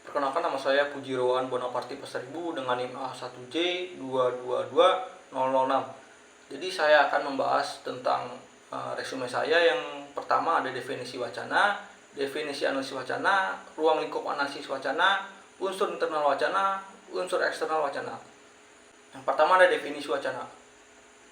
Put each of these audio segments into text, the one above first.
Perkenalkan, nama saya Pujirowan Bonaparti Pasaribu dengan NIM A1J222006. Jadi saya akan membahas tentang resume saya. Yang pertama ada definisi wacana, definisi analisis wacana, ruang lingkup analisis wacana, unsur internal wacana, unsur eksternal wacana. Yang pertama ada definisi wacana.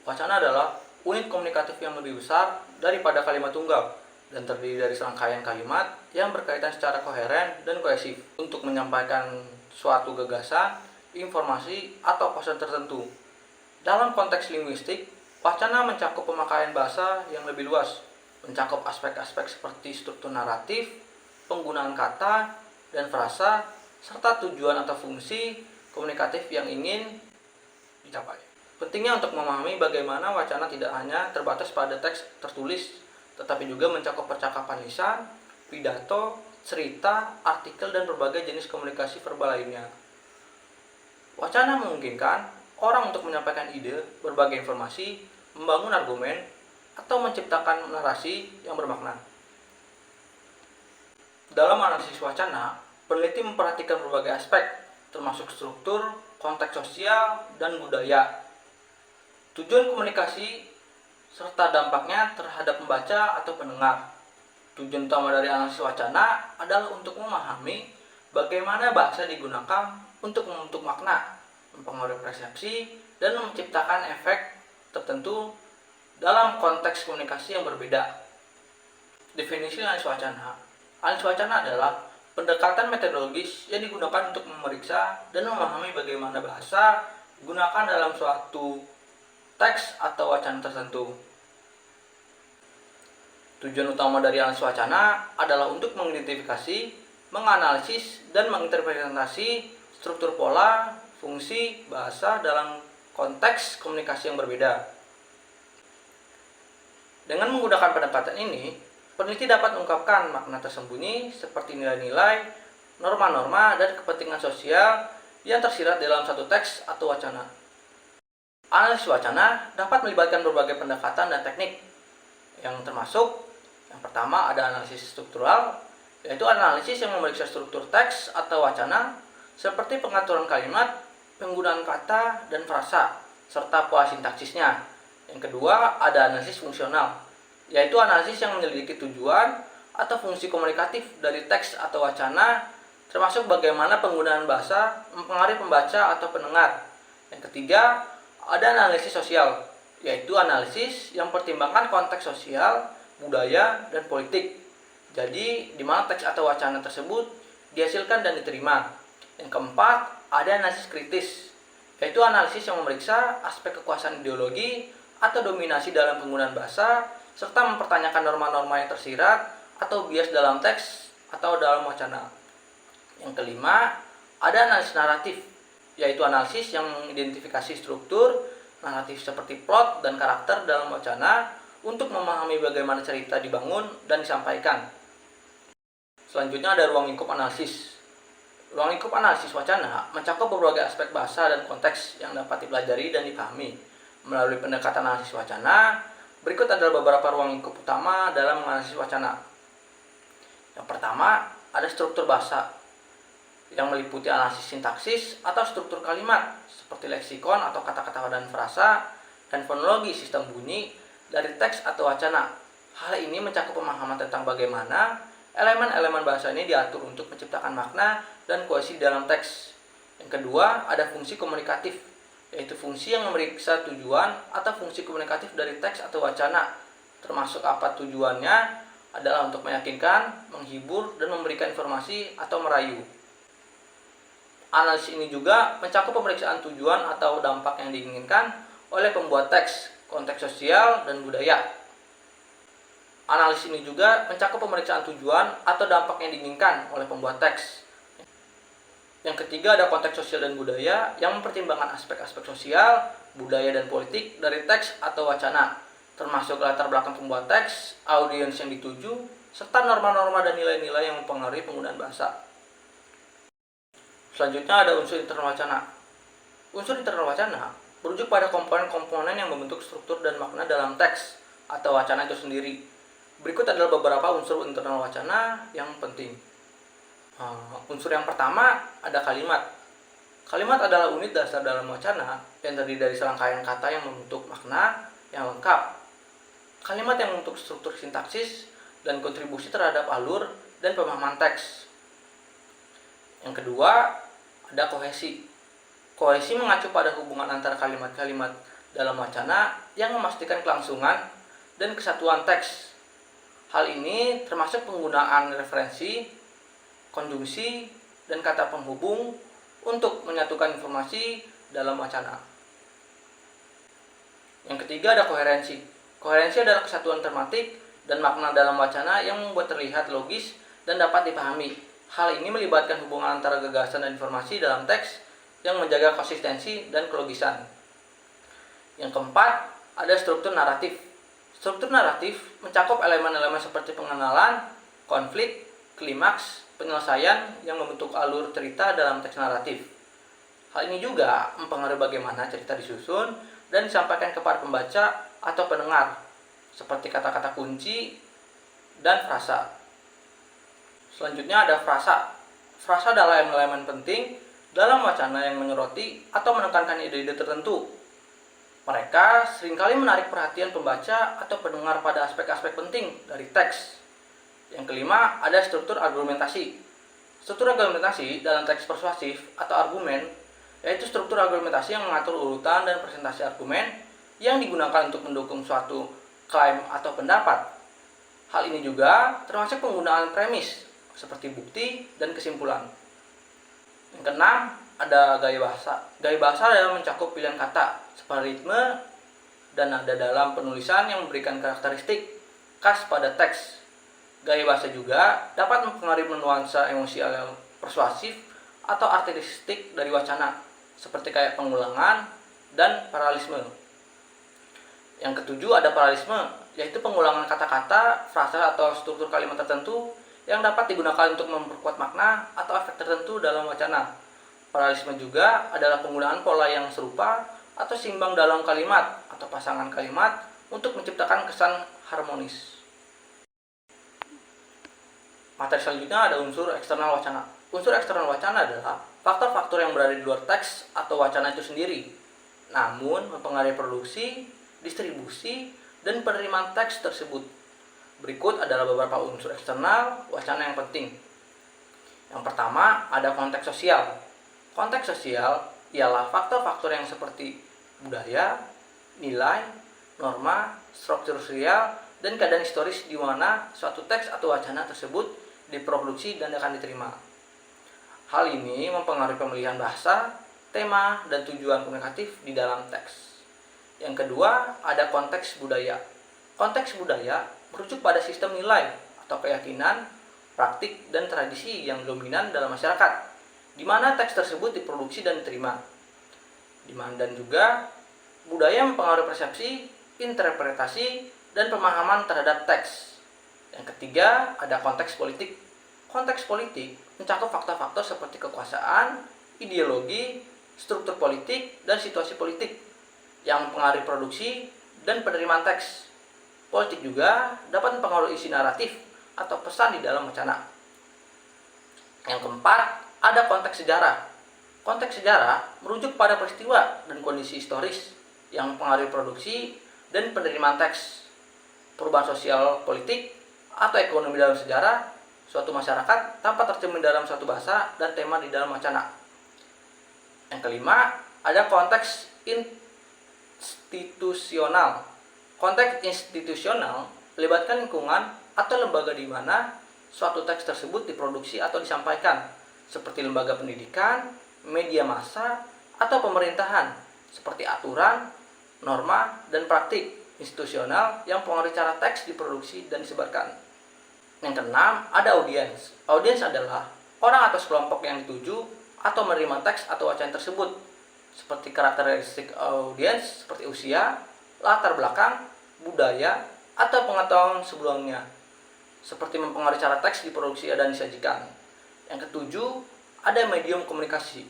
Wacana adalah unit komunikatif yang lebih besar daripada kalimat tunggal dan terdiri dari serangkaian kalimat yang berkaitan secara koheren dan kohesif untuk menyampaikan suatu gagasan, informasi, atau pesan tertentu. Dalam konteks linguistik, wacana mencakup pemakaian bahasa yang lebih luas, mencakup aspek-aspek seperti struktur naratif, penggunaan kata dan frasa, serta tujuan atau fungsi komunikatif yang ingin dicapai. Pentingnya untuk memahami bagaimana wacana tidak hanya terbatas pada teks tertulis, tetapi juga mencakup percakapan lisan, pidato, cerita, artikel, dan berbagai jenis komunikasi verbal lainnya. Wacana memungkinkan orang untuk menyampaikan ide, berbagai informasi, membangun argumen, atau menciptakan narasi yang bermakna. Dalam analisis wacana, peneliti memperhatikan berbagai aspek, termasuk struktur, konteks sosial, dan budaya. Tujuan komunikasi serta dampaknya terhadap pembaca atau pendengar. Tujuan utama dari analisis wacana adalah untuk memahami bagaimana bahasa digunakan untuk membentuk makna, mempengaruhi persepsi, dan menciptakan efek tertentu dalam konteks komunikasi yang berbeda. Definisi analisis wacana. Analisis wacana adalah pendekatan metodologis yang digunakan untuk memeriksa dan memahami bagaimana bahasa digunakan dalam suatu teks atau wacana tertentu. Tujuan utama dari analisis wacana adalah untuk mengidentifikasi, menganalisis, dan menginterpretasi struktur pola, fungsi, bahasa dalam konteks komunikasi yang berbeda. Dengan menggunakan pendekatan ini, peneliti dapat mengungkapkan makna tersembunyi seperti nilai-nilai, norma-norma, dan kepentingan sosial yang tersirat dalam satu teks atau wacana. Analisis wacana dapat melibatkan berbagai pendekatan dan teknik, yang termasuk yang pertama ada analisis struktural, yaitu analisis yang memeriksa struktur teks atau wacana seperti pengaturan kalimat, penggunaan kata dan frasa, serta pola sintaksisnya. Yang kedua ada analisis fungsional, yaitu analisis yang menyelidiki tujuan atau fungsi komunikatif dari teks atau wacana, termasuk bagaimana penggunaan bahasa mempengaruhi pembaca atau pendengar. Yang ketiga ada analisis sosial, yaitu analisis yang mempertimbangkan konteks sosial, budaya, dan politik. Jadi, di mana teks atau wacana tersebut dihasilkan dan diterima. Yang keempat, ada analisis kritis, yaitu analisis yang memeriksa aspek kekuasaan ideologi atau dominasi dalam penggunaan bahasa, serta mempertanyakan norma-norma yang tersirat atau bias dalam teks atau dalam wacana. Yang kelima, ada analisis naratif, yaitu analisis yang mengidentifikasi struktur naratif seperti plot dan karakter dalam wacana untuk memahami bagaimana cerita dibangun dan disampaikan. Selanjutnya ada ruang lingkup analisis. Ruang lingkup analisis wacana mencakup berbagai aspek bahasa dan konteks yang dapat dipelajari dan dipahami melalui pendekatan analisis wacana. Berikut adalah beberapa ruang lingkup utama dalam menganalisis wacana. Yang pertama, ada struktur bahasa yang meliputi analisis sintaksis atau struktur kalimat seperti leksikon atau kata-kata dan frasa, dan fonologi sistem bunyi dari teks atau wacana. Hal ini mencakup pemahaman tentang bagaimana elemen-elemen bahasa ini diatur untuk menciptakan makna dan kohesi dalam teks. Yang kedua, ada fungsi komunikatif, yaitu fungsi yang memeriksa tujuan atau fungsi komunikatif dari teks atau wacana, termasuk apa tujuannya adalah untuk meyakinkan, menghibur, dan memberikan informasi atau merayu. Analisis ini juga mencakup pemeriksaan tujuan atau dampak yang diinginkan oleh pembuat teks, konteks sosial, dan budaya. Analisis ini juga mencakup pemeriksaan tujuan atau dampak yang diinginkan oleh pembuat teks. Yang ketiga ada konteks sosial dan budaya yang mempertimbangkan aspek-aspek sosial, budaya, dan politik dari teks atau wacana, termasuk latar belakang pembuat teks, audiens yang dituju, serta norma-norma dan nilai-nilai yang mempengaruhi penggunaan bahasa. Selanjutnya ada unsur internal wacana. Unsur internal wacana merujuk pada komponen-komponen yang membentuk struktur dan makna dalam teks atau wacana itu sendiri. Berikut adalah beberapa unsur internal wacana yang penting. Unsur yang pertama ada kalimat. Kalimat adalah unit dasar dalam wacana yang terdiri dari serangkaian kata yang membentuk makna yang lengkap. Kalimat yang membentuk struktur sintaksis dan kontribusi terhadap alur dan pemahaman teks. Yang kedua, ada kohesi. Kohesi mengacu pada hubungan antara kalimat-kalimat dalam wacana yang memastikan kelangsungan dan kesatuan teks. Hal ini termasuk penggunaan referensi, konjungsi, dan kata penghubung untuk menyatukan informasi dalam wacana. Yang ketiga ada koherensi. Koherensi adalah kesatuan tematik dan makna dalam wacana yang membuat terlihat logis dan dapat dipahami. Hal ini melibatkan hubungan antara gagasan dan informasi dalam teks yang menjaga konsistensi dan kelogisan. Yang keempat, ada struktur naratif. Struktur naratif mencakup elemen-elemen seperti pengenalan, konflik, klimaks, penyelesaian yang membentuk alur cerita dalam teks naratif. Hal ini juga mempengaruhi bagaimana cerita disusun dan disampaikan kepada pembaca atau pendengar, seperti kata-kata kunci dan frasa. Selanjutnya ada frasa. Frasa adalah elemen penting dalam wacana yang menyoroti atau menekankan ide-ide tertentu. Mereka seringkali menarik perhatian pembaca atau pendengar pada aspek-aspek penting dari teks. Yang kelima, ada struktur argumentasi. Struktur argumentasi dalam teks persuasif atau argumen, yaitu struktur argumentasi yang mengatur urutan dan presentasi argumen yang digunakan untuk mendukung suatu klaim atau pendapat. Hal ini juga termasuk penggunaan premis, seperti bukti dan kesimpulan. Yang keenam, ada gaya bahasa. Gaya bahasa adalah mencakup pilihan kata, seperti ritme dan nada dalam penulisan yang memberikan karakteristik khas pada teks. Gaya bahasa juga dapat mempengaruhi nuansa emosional persuasif atau artistik dari wacana, seperti kayak pengulangan dan paralelisme. Yang ketujuh ada paralelisme, yaitu pengulangan kata-kata, frasa atau struktur kalimat tertentu yang dapat digunakan untuk memperkuat makna atau efek tertentu dalam wacana. Paralelisme juga adalah penggunaan pola yang serupa atau seimbang dalam kalimat atau pasangan kalimat untuk menciptakan kesan harmonis. Materi selanjutnya ada unsur eksternal wacana. Unsur eksternal wacana adalah faktor-faktor yang berada di luar teks atau wacana itu sendiri, namun mempengaruhi produksi, distribusi, dan penerimaan teks tersebut. Berikut adalah beberapa unsur eksternal wacana yang penting. Yang pertama, ada konteks sosial. Konteks sosial ialah faktor-faktor yang seperti budaya, nilai, norma, struktur sosial, dan keadaan historis di mana suatu teks atau wacana tersebut diproduksi dan akan diterima. Hal ini mempengaruhi pemilihan bahasa, tema, dan tujuan komunikatif di dalam teks. Yang kedua, ada konteks budaya. Konteks budaya merujuk pada sistem nilai atau keyakinan, praktik, dan tradisi yang dominan dalam masyarakat, di mana teks tersebut diproduksi dan diterima. Dan juga budaya mempengaruhi persepsi, interpretasi, dan pemahaman terhadap teks. Yang ketiga, ada konteks politik. Konteks politik mencakup faktor-faktor seperti kekuasaan, ideologi, struktur politik, dan situasi politik yang mempengaruhi produksi dan penerimaan teks. Politik juga dapat mempengaruhi isi naratif atau pesan di dalam wacana. Yang keempat, ada konteks sejarah. Konteks sejarah merujuk pada peristiwa dan kondisi historis yang mempengaruhi produksi dan penerimaan teks. Perubahan sosial, politik, atau ekonomi dalam sejarah suatu masyarakat tanpa tercermin dalam suatu bahasa dan tema di dalam wacana. Yang kelima, ada konteks institusional. Konteks institusional melibatkan lingkungan atau lembaga di mana suatu teks tersebut diproduksi atau disampaikan, seperti lembaga pendidikan, media massa, atau pemerintahan, seperti aturan, norma, dan praktik institusional yang mempengaruhi cara teks diproduksi dan disebarkan. Yang keenam, ada audiens. Audiens adalah orang atau kelompok yang dituju atau menerima teks atau wacana tersebut, seperti karakteristik audiens seperti usia, latar belakang, budaya, atau pengetahuan sebelumnya, seperti mempengaruhi cara teks diproduksi dan disajikan. Yang ketujuh, ada medium komunikasi.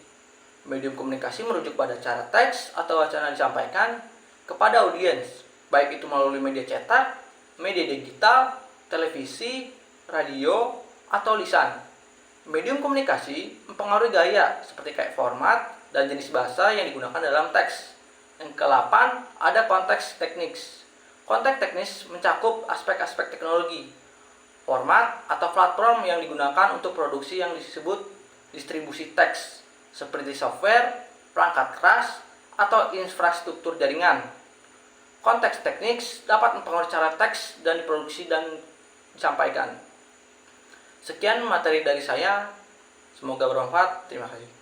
Medium komunikasi merujuk pada cara teks atau wacana disampaikan kepada audiens, baik itu melalui media cetak, media digital, televisi, radio, atau lisan. Medium komunikasi mempengaruhi gaya seperti kayak format dan jenis bahasa yang digunakan dalam teks. Yang ke-8 ada konteks teknis. Konteks teknis mencakup aspek-aspek teknologi, format atau platform yang digunakan untuk produksi yang disebut distribusi teks, seperti software, perangkat keras, atau infrastruktur jaringan. Konteks teknis dapat mempengaruhi cara teks dan diproduksi dan disampaikan. Sekian materi dari saya, semoga bermanfaat. Terima kasih.